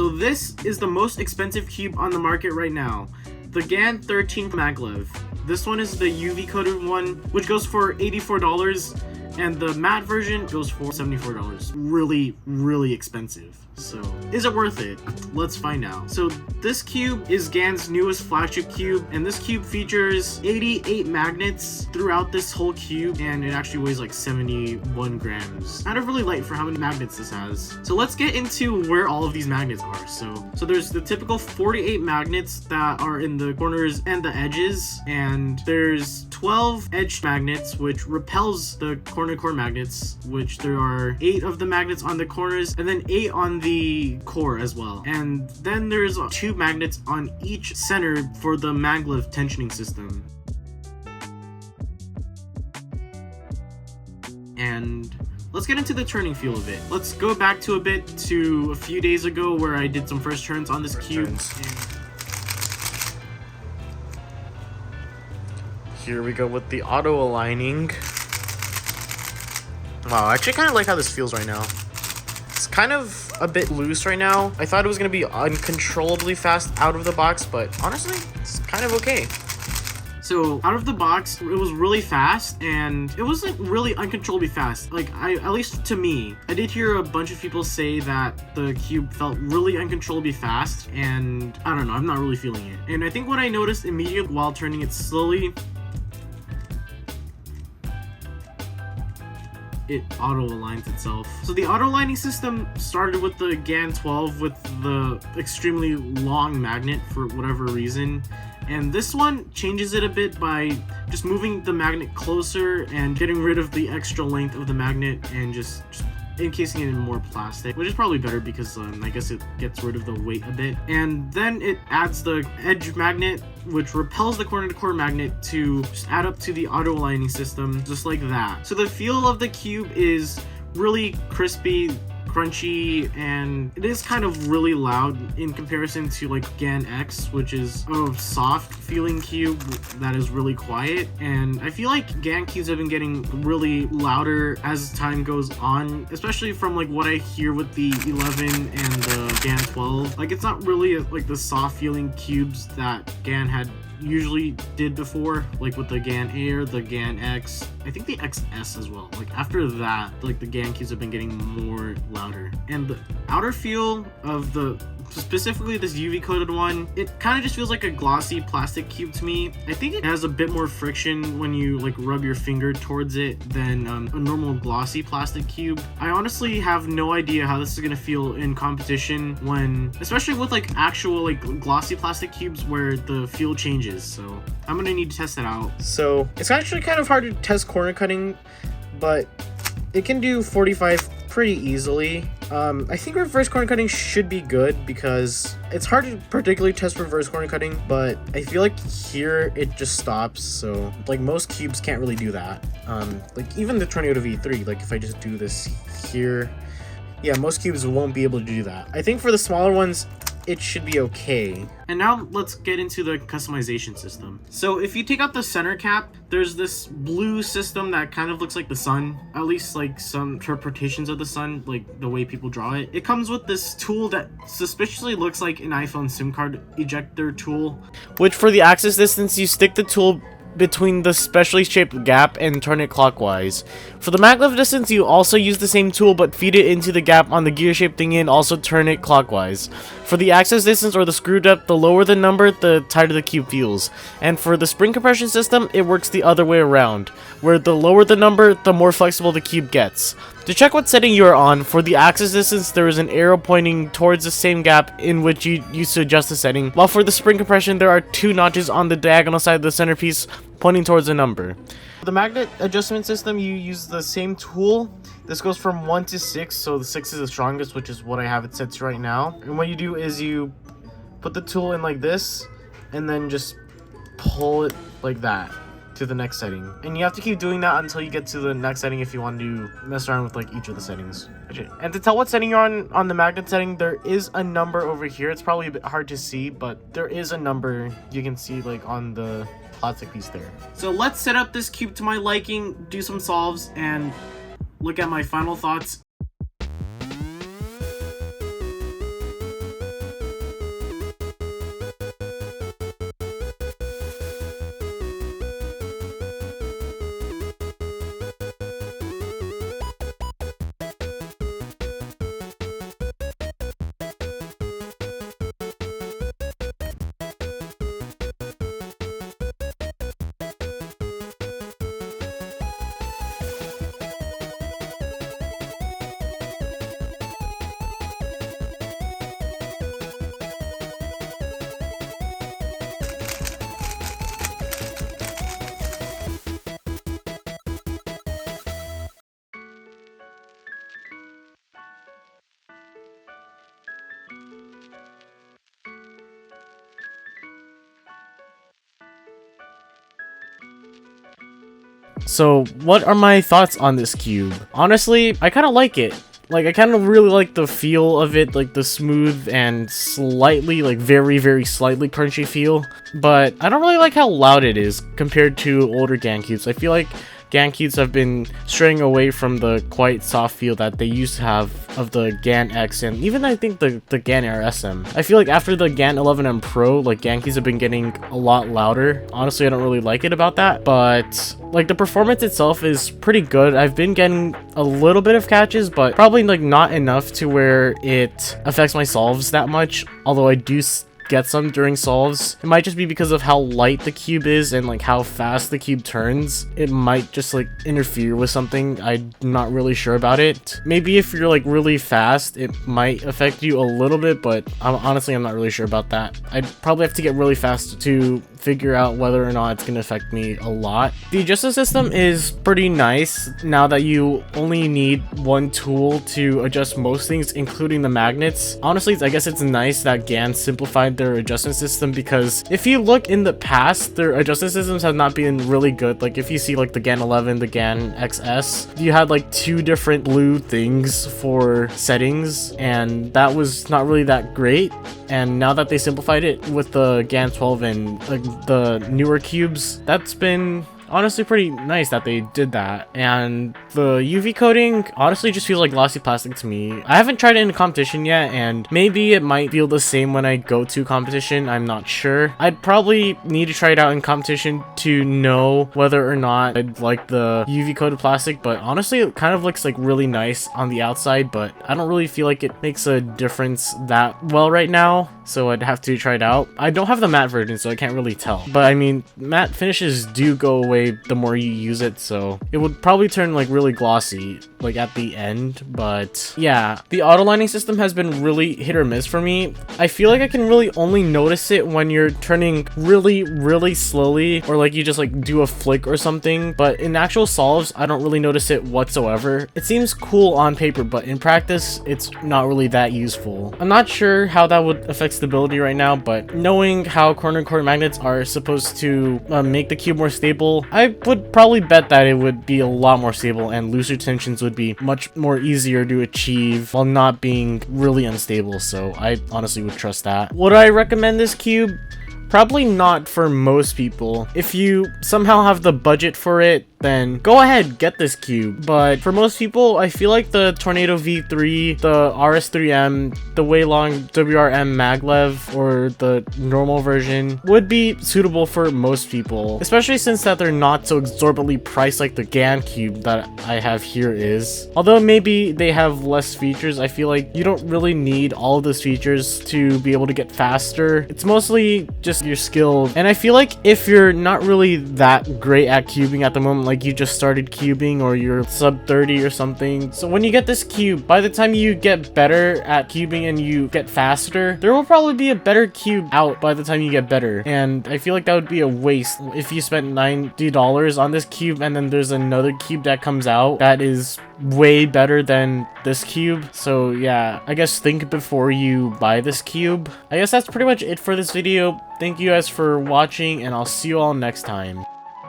So this is the most expensive cube on the market right now. The GAN 13 maglev. This one is the UV coated one, which goes for $84, and the matte version goes for $74. Really, really expensive. So, is it worth it? Let's find out. So, this cube is GAN's newest flagship cube, and this cube features 88 magnets throughout this whole cube, and it actually weighs like 71 grams. Kind of really light for how many magnets this has. So, let's get into where all of these magnets are. So there's the typical 48 magnets that are in the corners and the edges, and there's 12 edge magnets, which repels the corner-to-core magnets, which there are 8 of the magnets on the corners, and then 8 on the core as well. And then there's 2 magnets on each center for the maglev tensioning system. And let's get into the turning feel of it. Let's go back to a few days ago where I did some first turns on this cube. Here we go with the auto aligning. Wow, I actually kind of like how this feels right now. It's kind of a bit loose right now. I thought it was going to be uncontrollably fast out of the box, but honestly, it's kind of okay. So out of the box, it was really fast, and it wasn't really uncontrollably fast. Like, at least to me, I did hear a bunch of people say that the cube felt really uncontrollably fast, and I don't know, I'm not really feeling it. And I think what I noticed immediately while turning it slowly, it auto aligns itself. So the auto aligning system started with the GAN 12 with the extremely long magnet for whatever reason. And this one changes it a bit by just moving the magnet closer and getting rid of the extra length of the magnet and just encasing it in more plastic, which is probably better because I guess it gets rid of the weight a bit. And then it adds the edge magnet, which repels the corner-to-core magnet to just add up to the auto aligning system, just like that. So the feel of the cube is really crispy, crunchy, and it is kind of really loud in comparison to like GAN X, which is a soft feeling cube that is really quiet. And I feel like GAN cubes have been getting really louder as time goes on, especially from like what I hear with the 11 and the GAN 12. Like, it's not really like the soft feeling cubes that GAN had usually did before, like with the GAN A or the GAN X, I think the XS as well. Like after that, like the GAN cubes have been getting more louder. And the outer feel of specifically this UV coated one, it kind of just feels like a glossy plastic cube to me. I think it has a bit more friction when you like rub your finger towards it than a normal glossy plastic cube. I honestly have no idea how this is gonna feel in competition, when especially with like actual like glossy plastic cubes where the feel changes. So I'm gonna need to test it out. So it's actually kind of hard to test corner cutting, but it can do 45 pretty easily. I think reverse corner cutting should be good because it's hard to particularly test reverse corner cutting, but I feel like here it just stops. So like most cubes can't really do that. Like even the Tornado V3, like if I just do this here, yeah, most cubes won't be able to do that. I think for the smaller ones, it should be okay. And now let's get into the customization system. So if you take out the center cap, there's this blue system that kind of looks like the sun, at least like some interpretations of the sun, like the way people draw it. It comes with this tool that suspiciously looks like an iPhone SIM card ejector tool, which for the access distance, you stick the tool between the specially shaped gap and turn it clockwise. For the maglev distance, you also use the same tool but feed it into the gap on the gear shaped thingy and also turn it clockwise. For the access distance or the screw depth, the lower the number, the tighter the cube feels. And for the spring compression system, it works the other way around, where the lower the number, the more flexible the cube gets. To check what setting you are on, for the axis distance, there is an arrow pointing towards the same gap in which you use to adjust the setting, while for the spring compression, there are 2 notches on the diagonal side of the centerpiece pointing towards a number. For the magnet adjustment system, you use the same tool. This goes from 1 to 6, so the 6 is the strongest, which is what I have it set to right now. And what you do is you put the tool in like this, and then just pull it like that to the next setting. And you have to keep doing that until you get to the next setting if you want to mess around with like each of the settings. And to tell what setting you're on the magnet setting, there is a number over here. It's probably a bit hard to see, but there is a number you can see like on the plastic piece there. So let's set up this cube to my liking, do some solves, and look at my final thoughts. So what are my thoughts on this cube? Honestly, I kind of like it. Like, I kind of really like the feel of it, like the smooth and slightly, like very slightly crunchy feel. But I don't really like how loud it is compared to older GAN cubes. I feel like GAN cubes have been straying away from the quite soft feel that they used to have of the GAN X and even I think the GAN Air SM. I feel like after the GAN 11M Pro, like GAN cubes have been getting a lot louder. Honestly, I don't really like it about that, but like the performance itself is pretty good. I've been getting a little bit of catches, but probably like not enough to where it affects my solves that much, although I do get some during solves. It might just be because of how light the cube is and like how fast the cube turns. It might just like interfere with something. I'm not really sure about it. Maybe if you're like really fast, it might affect you a little bit, but honestly, I'm not really sure about that. I'd probably have to get really fast to figure out whether or not it's going to affect me a lot. The adjustment system is pretty nice now that you only need one tool to adjust most things, including the magnets. Honestly, I guess it's nice that GAN simplified their adjustment system, because if you look in the past, their adjustment systems have not been really good. Like if you see like the GAN 11, the GAN XS, you had like two different blue things for settings, and that was not really that great. And now that they simplified it with the GAN 12 and like the newer cubes, that's been honestly pretty nice that they did that. And the UV coating honestly just feels like glossy plastic to me. I haven't tried it in a competition yet, and maybe it might feel the same when I go to competition. I'm not sure. I'd probably need to try it out in competition to know whether or not I'd like the UV coated plastic, but honestly it kind of looks like really nice on the outside, but I don't really feel like it makes a difference that well right now, so I'd have to try it out. I don't have the matte version, so I can't really tell, but I mean, matte finishes do go away the more you use it, so it would probably turn like really glossy like at the end. But yeah, the auto lining system has been really hit or miss for me. I feel like I can really only notice it when you're turning really slowly, or like you just like do a flick or something, but in actual solves I don't really notice it whatsoever. It seems cool on paper, but in practice it's not really that useful. I'm not sure how that would affect stability right now, but knowing how corner core magnets are supposed to make the cube more stable, I would probably bet that it would be a lot more stable and looser tensions would be much more easier to achieve while not being really unstable, so I honestly would trust that. Would I recommend this cube? Probably not for most people. If you somehow have the budget for it, then go ahead, get this cube. But for most people, I feel like the Tornado V3, the RS3M, the Waylong WRM Maglev, or the normal version would be suitable for most people, especially since that they're not so exorbitantly priced like the GAN cube that I have here is. Although maybe they have less features, I feel like you don't really need all of those features to be able to get faster. It's mostly just your skill, and I feel like if you're not really that great at cubing at the moment, like you just started cubing or you're sub 30 or something, so when you get this cube, by the time you get better at cubing and you get faster, there will probably be a better cube out by the time you get better. And I feel like that would be a waste if you spent $90 on this cube and then there's another cube that comes out that is way better than this cube. So yeah, I guess think before you buy this cube. I guess that's pretty much it for this video. Thank you guys for watching, and I'll see you all next time.